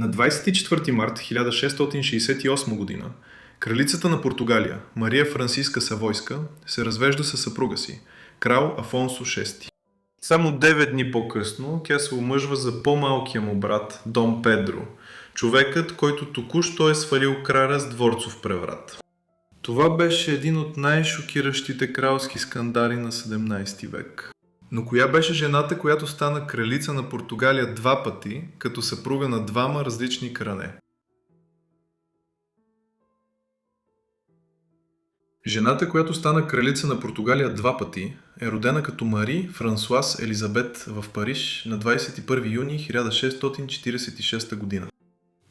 На 24 март 1668 година кралицата на Португалия Мария Франциска Савойска се развежда със съпруга си, крал Афонсо VI. Само 9 дни по-късно тя се омъжва за по-малкия му брат Дон Педро, човекът, който току-що е свалил краля с дворцов преврат. Това беше един от най-шокиращите кралски скандали на 17 век. Но коя беше жената, която стана кралица на Португалия 2 пъти, като съпруга на двама различни крале? Жената, която стана кралица на Португалия 2 пъти, е родена като Мари Франсуаз Елизабет в Париж на 21 юни 1646 година.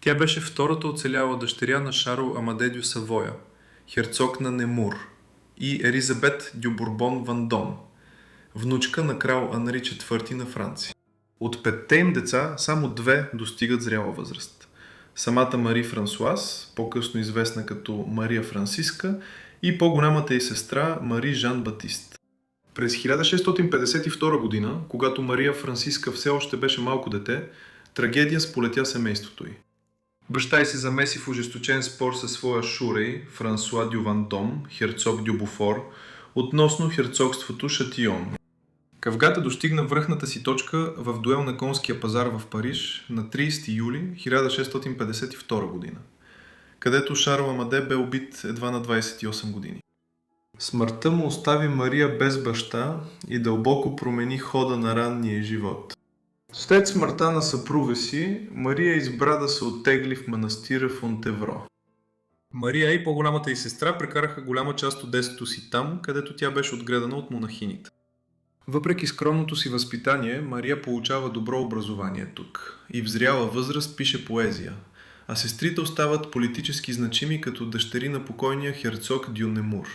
Тя беше втората оцеляла дъщеря на Шарл Амаде дю Савоя, херцог на Немур, и Елизабет дю Бурбон Вандон, внучка на крал Анри IV на Франция. От 5-те им деца само 2 достигат зряла възраст. Самата Мари Франсуаз, по-късно известна като Мария Франциска, и по-голямата й сестра Мари Жан Батист. През 1652 година, когато Мария Франциска все още беше малко дете, трагедия сполетя семейството й. Баща й се замеси в ожесточен спор със своя шурей Франсуа дю Вандом, херцог дю Буфор, относно херцогството Шатион. Кавгата достигна връхната си точка в дуел на конския пазар в Париж на 30 юли 1652 година, където Шарл Амаде бе убит едва на 28 години. Смъртта му остави Мария без баща и дълбоко промени хода на ранния живот. След смъртта на съпруга си, Мария избра да се оттегли в манастира Фонтевро. Мария и по-голямата й сестра прекараха голяма част от детството си там, където тя беше отгледана от монахините. Въпреки скромното си възпитание, Мария получава добро образование тук и в зряла възраст пише поезия, а сестрите остават политически значими като дъщери на покойния херцог дю Немур.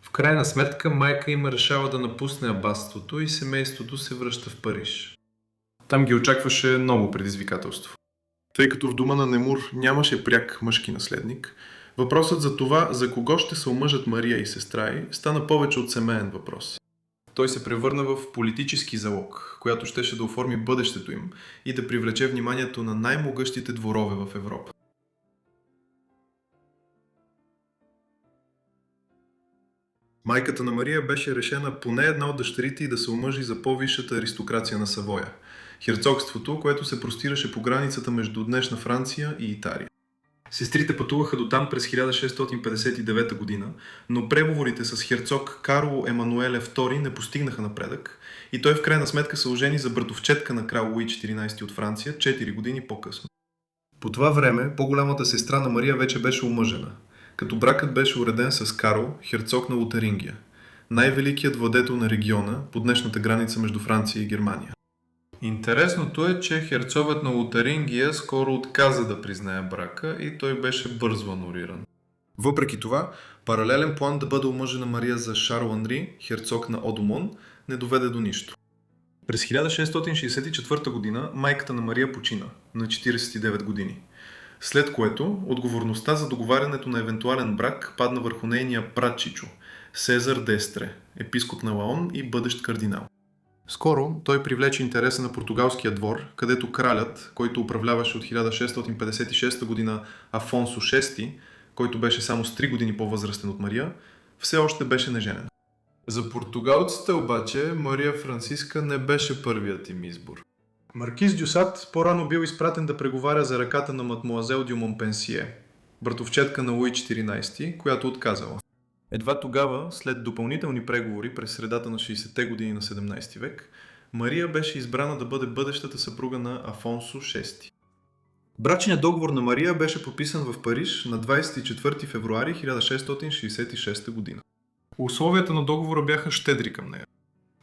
В крайна сметка майка им решава да напусне абатството и семейството се връща в Париж. Там ги очакваше много предизвикателство. Тъй като в дома на Немур нямаше пряк мъжки наследник, въпросът за това за кого ще се омъжат Мария и сестра й стана повече от семейен въпрос. Той се превърна в политически залог, която щеше да оформи бъдещето им и да привлече вниманието на най-могъщите дворове в Европа. Майката на Мария беше решена поне една от дъщерите й да се омъжи за по-висшата аристокрация на Савоя – херцогството, което се простираше по границата между днешна Франция и Италия. Сестрите пътуваха до там през 1659 година, но преговорите с херцог Карло Емануеле II не постигнаха напредък и той в крайна сметка се ожени за братовчетка на крал Луи XIV от Франция 4 години по-късно. По това време по-голямата сестра на Мария вече беше омъжена, като бракът беше уреден с Карл, херцог на Лотарингия, най-великият владетел на региона по днешната граница между Франция и Германия. Интересното е, че херцогът на Лотарингия скоро отказа да признае брака и той беше бързо ануриран. Въпреки това, паралелен план да бъде омъжена Мария за Шарл Анри, херцог на Одомон, не доведе до нищо. През 1664 година майката на Мария почина на 49 години, след което отговорността за договарянето на евентуален брак падна върху нейния пратчичо Сезар Дестре, епископ на Лаон и бъдещ кардинал. Скоро той привлече интереса на португалския двор, където кралят, който управляваше от 1656 година Афонсо VI, който беше само с 3 години по-възрастен от Мария, все още беше неженен. За португалците обаче Мария Франциска не беше първият им избор. Маркиз дю Сад по-рано бил изпратен да преговаря за ръката на мадмуазел дю Монпенсие, братовчетка на Луи XIV, която отказала. Едва тогава, след допълнителни преговори през средата на 60-те години на 17 век, Мария беше избрана да бъде бъдещата съпруга на Афонсо VI. Брачният договор на Мария беше подписан в Париж на 24 февруари 1666 година. Условията на договора бяха щедри към нея.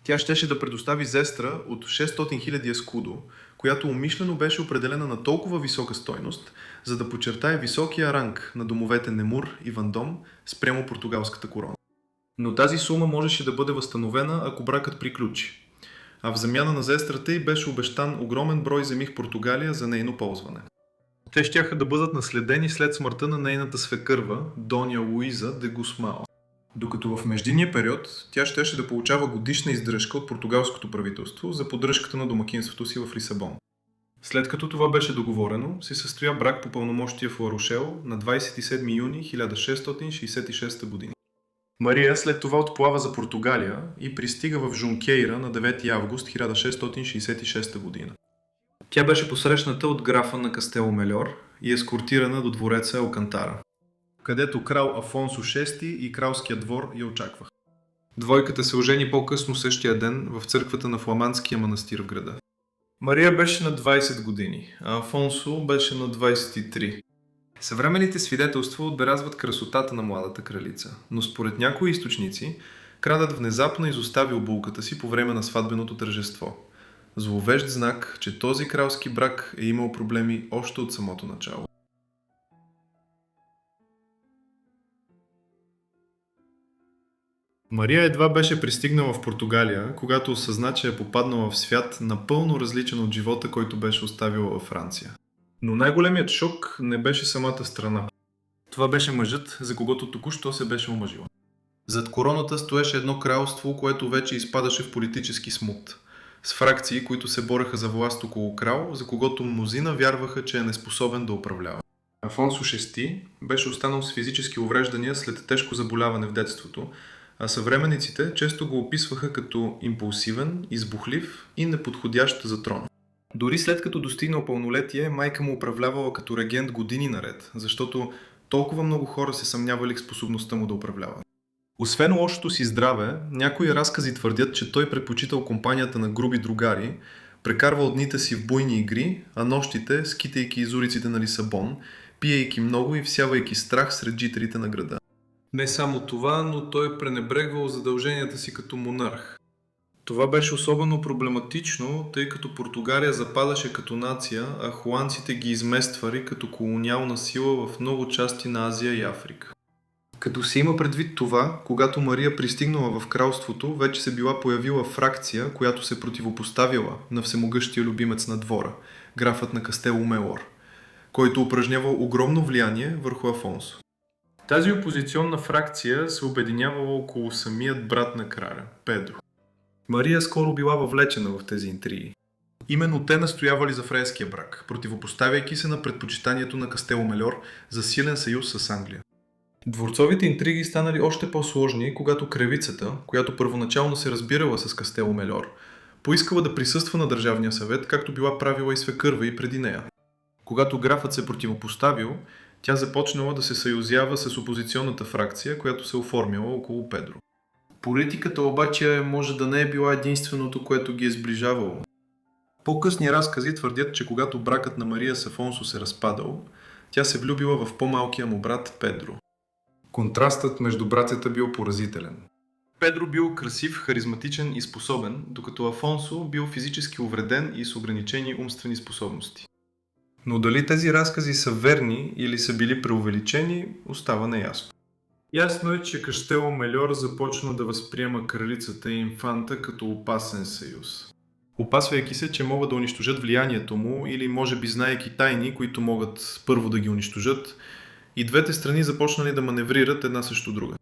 Тя щеше да предостави зестра от 600 000 ескудо, която умишлено беше определена на толкова висока стойност, за да подчертае високия ранг на домовете Немур и Вандом спрямо португалската корона. Но тази сума можеше да бъде възстановена, ако бракът приключи, а в замяна на зестрата й беше обещан огромен брой земи в Португалия за нейно ползване. Те щяха да бъдат наследени след смъртта на нейната свекърва, Доня Луиза де Гусмао. Докато в междинния период тя щеше да получава годишна издръжка от португалското правителство за поддръжката на домакинството си в Лисабон. След като това беше договорено, се състоя брак по пълномощие в Ларушел на 27 юни 1666 година. Мария след това отплава за Португалия и пристига в Жункейра на 9 август 1666 година. Тя беше посрещната от графа на Кастело Мельор и ескортирана до двореца Алкантара, където крал Афонсо VI и кралския двор я очакваха. Двойката се ожени по-късно същия ден в църквата на фламандския манастир в града. Мария беше на 20 години, а Афонсо беше на 23. Съвременните свидетелства отбелязват красотата на младата кралица, но според някои източници, кралят внезапно изоставил булката си по време на сватбеното тържество. Зловещ знак, че този кралски брак е имал проблеми още от самото начало. Мария едва беше пристигнала в Португалия, когато осъзна, че е попаднала в свят напълно различен от живота, който беше оставила във Франция. Но най-големият шок не беше самата страна. Това беше мъжът, за когото току-що се беше омъжила. Зад короната стоеше едно кралство, което вече изпадаше в политически смут, с фракции, които се бореха за власт около крал, за когото мнозина вярваха, че е неспособен да управлява. Афонсо VI беше останал с физически увреждания след тежко заболяване в детството, а съвременниците често го описваха като импулсивен, избухлив и неподходящ за трона. Дори след като достигнал пълнолетие, майка му управлявала като регент години наред, защото толкова много хора се съмнявали в способността му да управлява. Освен лошото си здраве, някои разкази твърдят, че той предпочитал компанията на груби другари, прекарвал дните си в буйни игри, а нощите, скитайки из улиците на Лисабон, пиейки много и всявайки страх сред жителите на града. Не само това, но той пренебрегвал задълженията си като монарх. Това беше особено проблематично, тъй като Португалия западаше като нация, а холандците ги измествали като колониална сила в много части на Азия и Африка. Като се има предвид това, когато Мария пристигнала в кралството, вече се била появила фракция, която се противопоставила на всемогъщия любимец на двора, графът на Кастело Мелор, който упражнявал огромно влияние върху Афонсо. Тази опозиционна фракция се обединявала около самият брат на краля, Педро. Мария скоро била въвлечена в тези интриги. Именно те настоявали за френския брак, противопоставяйки се на предпочитанието на Кастело Мельор за силен съюз с Англия. Дворцовите интриги станали още по-сложни, когато кралицата, която първоначално се разбирала с Кастело Мельор, поискала да присъства на Държавния съвет, както била правила и свекърва и преди нея. Когато графът се противопоставил, тя започнала да се съюзява с опозиционната фракция, която се оформяла около Педро. Политиката обаче може да не е била единственото, което ги е сближавало. По-късни разкази твърдят, че когато бракът на Мария с Афонсо се разпадал, тя се влюбила в по-малкия му брат Педро. Контрастът между братята бил поразителен. Педро бил красив, харизматичен и способен, докато Афонсо бил физически увреден и с ограничени умствени способности. Но дали тези разкази са верни или са били преувеличени, остава неясно. Ясно е, че Кастело Мельор започна да възприема кралицата и инфанта като опасен съюз. Опасвайки се, че могат да унищожат влиянието му или може би знаейки тайни, които могат първо да ги унищожат, и двете страни започнали да маневрират една срещу друга.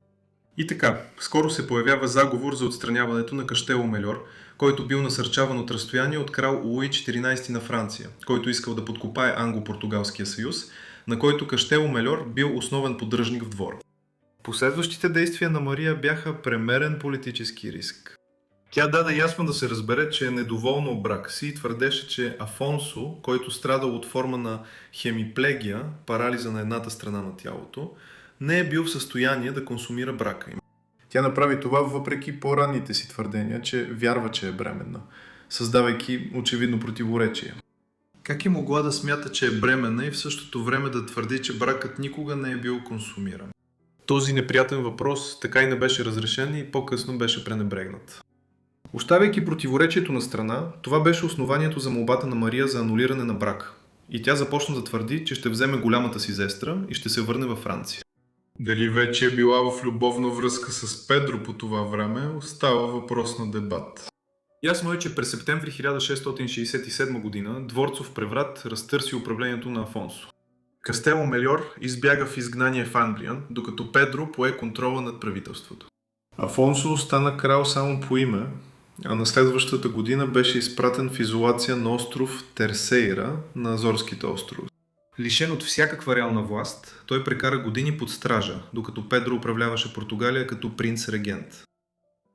И така, скоро се появява заговор за отстраняването на Кастело Мельор, който бил насърчаван от разстояние от крал Луи XIV на Франция, който искал да подкопае Англо-Португалския съюз, на който Кастело Мельор бил основен поддръжник в двора. Последващите действия на Мария бяха премерен политически риск. Тя даде ясно да се разбере, че е недоволна от брака си и твърдеше, че Афонсо, който страдал от форма на хемиплегия, парализа на едната страна на тялото, не е бил в състояние да консумира брака им. Тя направи това въпреки по-ранните си твърдения, че вярва, че е бременна, създавайки очевидно противоречие. Как е могла да смята, че е бременна и в същото време да твърди, че бракът никога не е бил консумиран? Този неприятен въпрос така и не беше разрешен и по-късно беше пренебрегнат. Оставяйки противоречието на страна, това беше основанието за молбата на Мария за анулиране на брак. И тя започна да твърди, че ще вземе голямата си сестра и ще се върне във Франция. Дали вече е била в любовна връзка с Педро по това време, остава въпрос на дебат. Ясно е, че през септември 1667 година дворцов преврат разтърси управлението на Афонсо. Кастело Мельор избяга в изгнание в Англия, докато Педро пое контрола над правителството. Афонсо стана крал само по име, А на следващата година беше изпратен в изолация на остров Терсейра на Азорските острови. Лишен от всякаква реална власт, той прекара години под стража, докато Педро управляваше Португалия като принц-регент.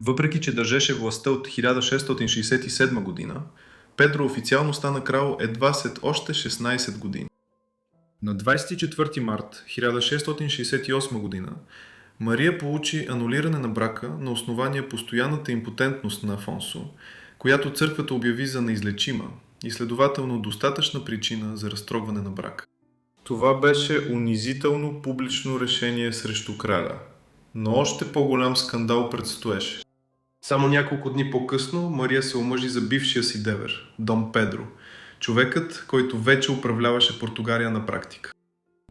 Въпреки че държеше властта от 1667 година, Педро официално стана крал едва след още 16 години. На 24 март 1668 година Мария получи анулиране на брака на основание постоянната импотентност на Афонсо, която църквата обяви за неизлечима и следователно достатъчна причина за разтрогване на брака. Това беше унизително публично решение срещу краля, но още по-голям скандал предстоеше. Само няколко дни по-късно Мария се омъжи за бившия си девер, Дон Педро, човекът, който вече управляваше Португалия на практика.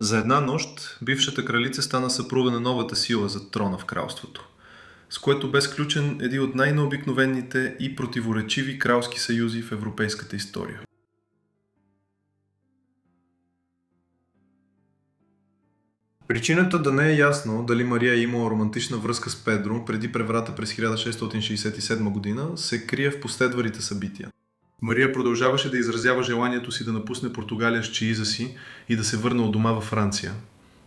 За една нощ бившата кралица стана съпруга на новата сила за трона в кралството, с което бе сключен един от най-необикновените и противоречиви кралски съюзи в европейската история. Причината да не е ясно дали Мария е имала романтична връзка с Педро преди преврата през 1667 година се крие в последвалите събития. Мария продължаваше да изразява желанието си да напусне Португалия с чеиза си и да се върне от дома във Франция,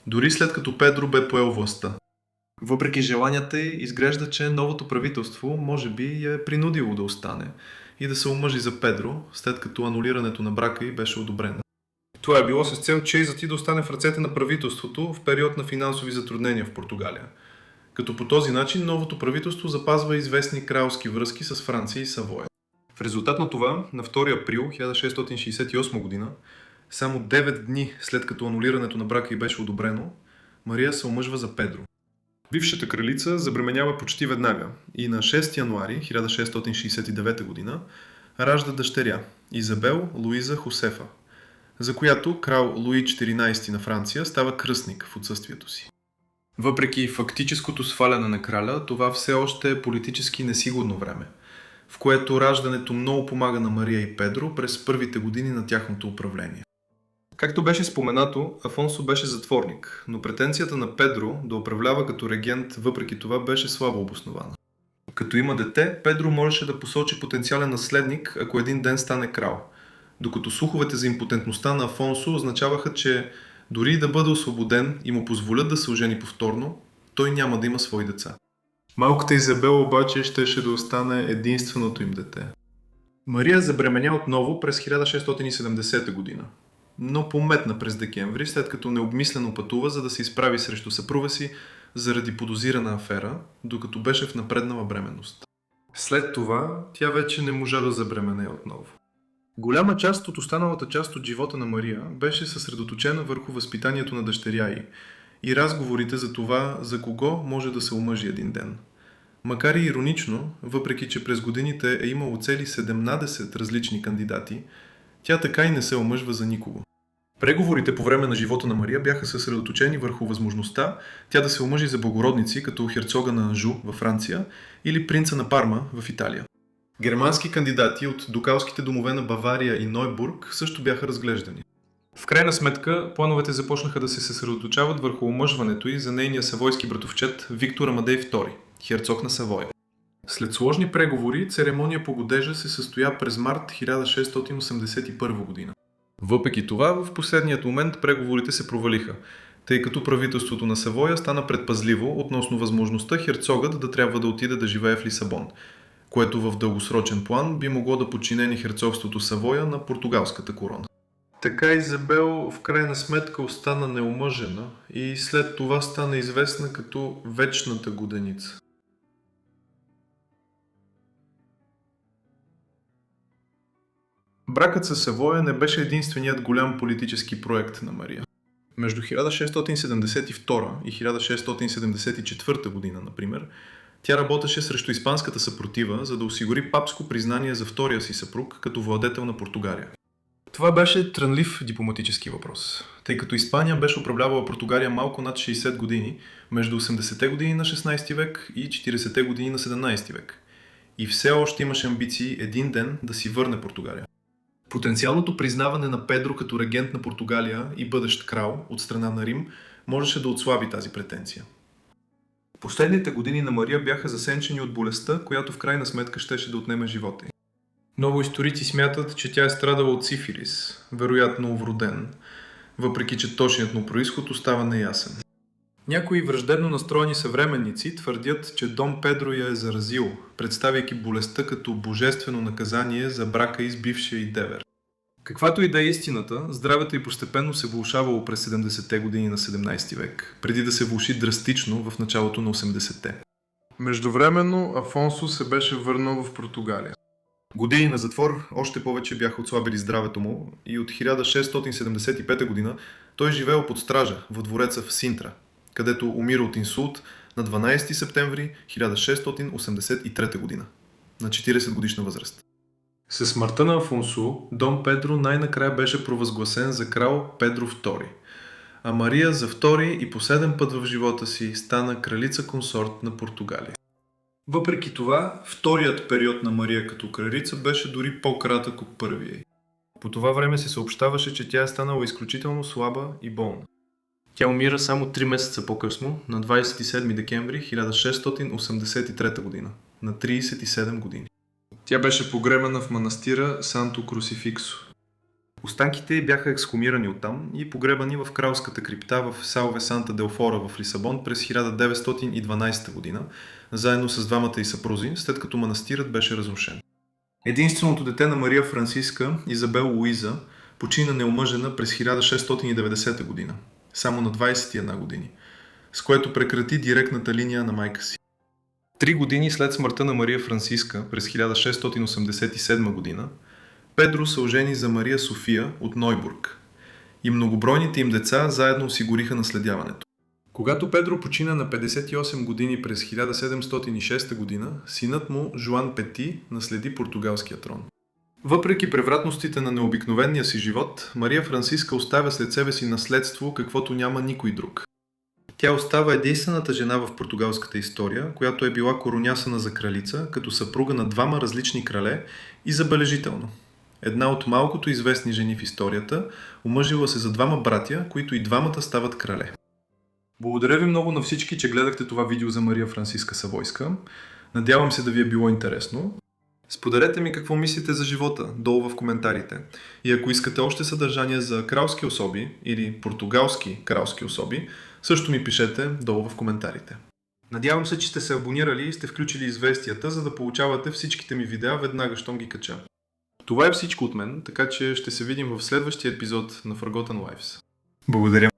дори след като Педро бе поел властта. Въпреки желанията й, изглежда, че новото правителство може би я е принудило да остане и да се омъжи за Педро, след като анулирането на брака й беше одобрено. Това е било с цел чеизът й да остане в ръцете на правителството в период на финансови затруднения в Португалия. Като по този начин новото правителство запазва известни кралски връзки с Франция и Савоя. В резултат на това, на 2 април 1668 година, само 9 дни след като анулирането на брака й беше одобрено, Мария се омъжва за Педро. Бившата кралица забременява почти веднага и на 6 януари 1669 година ражда дъщеря Изабел Луиза Хосефа, за която крал Луи XIV на Франция става кръстник в отсъствието си. Въпреки фактическото сваляне на краля, това все още е политически несигурно време, в което раждането много помага на Мария и Педро през първите години на тяхното управление. Както беше споменато, Афонсо беше затворник, но претенцията на Педро да управлява като регент въпреки това беше слабо обоснована. Като има дете, Педро можеше да посочи потенциален наследник, ако един ден стане крал, докато слуховете за импотентността на Афонсо означаваха, че дори да бъде освободен и му позволят да се ожени повторно, той няма да има свои деца. Малката Изабела обаче щеше да остане единственото им дете. Мария забременя отново през 1670 година, но пометна през декември, след като необмислено пътува, за да се изправи срещу съпруга си заради подозирана афера, докато беше в напреднала бременност. След това тя вече не можа да забремене отново. Голяма част от останалата част от живота на Мария беше съсредоточена върху възпитанието на дъщеря й и разговорите за това, за кого може да се омъжи един ден. Макар и иронично, въпреки че през годините е имало цели 17 различни кандидати, тя така и не се омъжва за никого. Преговорите по време на живота на Мария бяха съсредоточени върху възможността тя да се омъжи за благородници, като херцога на Анжу във Франция или принца на Парма в Италия. Германски кандидати от дукалските домове на Бавария и Нойбург също бяха разглеждани. В крайна сметка, плановете започнаха да се съсредоточават върху омъжването й за нейния савойски братовчет Виктор Амадей II, херцог на Савоя. След сложни преговори, церемония по годежа се състоя през март 1681 година. Въпреки това, в последният момент преговорите се провалиха, тъй като правителството на Савоя стана предпазливо относно възможността херцогът да трябва да отиде да живее в Лисабон, което в дългосрочен план би могло да подчинени херцогството Савоя на португалската корона. Така Изабел в крайна сметка остана неомъжена и след това стана известна като Вечната годеница. Бракът със Савоя не беше единственият голям политически проект на Мария. Между 1672 и 1674 година, например, тя работеше срещу испанската съпротива, за да осигури папско признание за втория си съпруг като владетел на Португалия. Това беше трънлив дипломатически въпрос, тъй като Испания беше управлявала Португалия малко над 60 години, между 80-те години на 16 век и 40-те години на 17 век. И все още имаше амбиции един ден да си върне Португалия. Потенциалното признаване на Педро като регент на Португалия и бъдещ крал от страна на Рим можеше да отслаби тази претенция. Последните години на Мария бяха засенчени от болестта, която в крайна сметка щеше да отнеме живота й. Много историци смятат, че тя е страдала от сифилис, вероятно вроден, въпреки че точният му произход остава неясен. Някои враждебно настроени съвременници твърдят, че Дон Педро я е заразил, представяйки болестта като божествено наказание за брака й с бившия й девер. Каквато и да е истината, здравето й постепенно се влошавало през 70-те години на 17 век, преди да се влоши драстично в началото на 80-те. Междувременно Афонсо се беше върнал в Португалия. Години на затвор още повече бяха отслабили здравето му и от 1675 година той живеел под стража в двореца в Синтра, където умира от инсулт на 12 септември 1683 година, на 40 годишна възраст. Със смъртта на Афонсо, Дон Педро най-накрая беше провъзгласен за крал Педро II, а Мария за втори и последен път в живота си стана кралица-консорт на Португалия. Въпреки това, вторият период на Мария като кралица беше дори по-кратък от първия. По това време се съобщаваше, че тя е станала изключително слаба и болна. Тя умира само 3 месеца по-късно, на 27 декември 1683 година, на 37 години. Тя беше погребана в манастира Санто Крусификсо. Останките бяха ексхумирани оттам и погребани в кралската крипта в Салве Санта Делфора в Лисабон през 1912 година, заедно с двамата й съпрузи, след като манастирът беше разрушен. Единственото дете на Мария Франциска, Изабел Луиза, почина неомъжена през 1690 година, само на 21 години, с което прекрати директната линия на майка си. 3 години след смъртта на Мария Франциска през 1687 година, Педро се ожени за Мария София от Нойбург и многобройните им деца заедно осигуриха наследяването. Когато Педро почина на 58 години през 1706 година, синът му Жуан Пети наследи португалския трон. Въпреки превратностите на необикновения си живот, Мария Франциска оставя след себе си наследство, каквото няма никой друг. Тя остава единствената жена в португалската история, която е била коронясана за кралица, като съпруга на двама различни крале и забележително. Една от малкото известни жени в историята, омъжила се за двама братя, които и двамата стават крале. Благодаря ви много на всички, че гледахте това видео за Мария Франциска Савойска. Надявам се да ви е било интересно. Споделете ми какво мислите за живота долу в коментарите. И ако искате още съдържание за кралски особи или португалски кралски особи, също ми пишете долу в коментарите. Надявам се, че сте се абонирали и сте включили известията, за да получавате всичките ми видеа веднага, щом ги кача. Това е всичко от мен, така че ще се видим в следващия епизод на Forgotten Lives. Благодаря!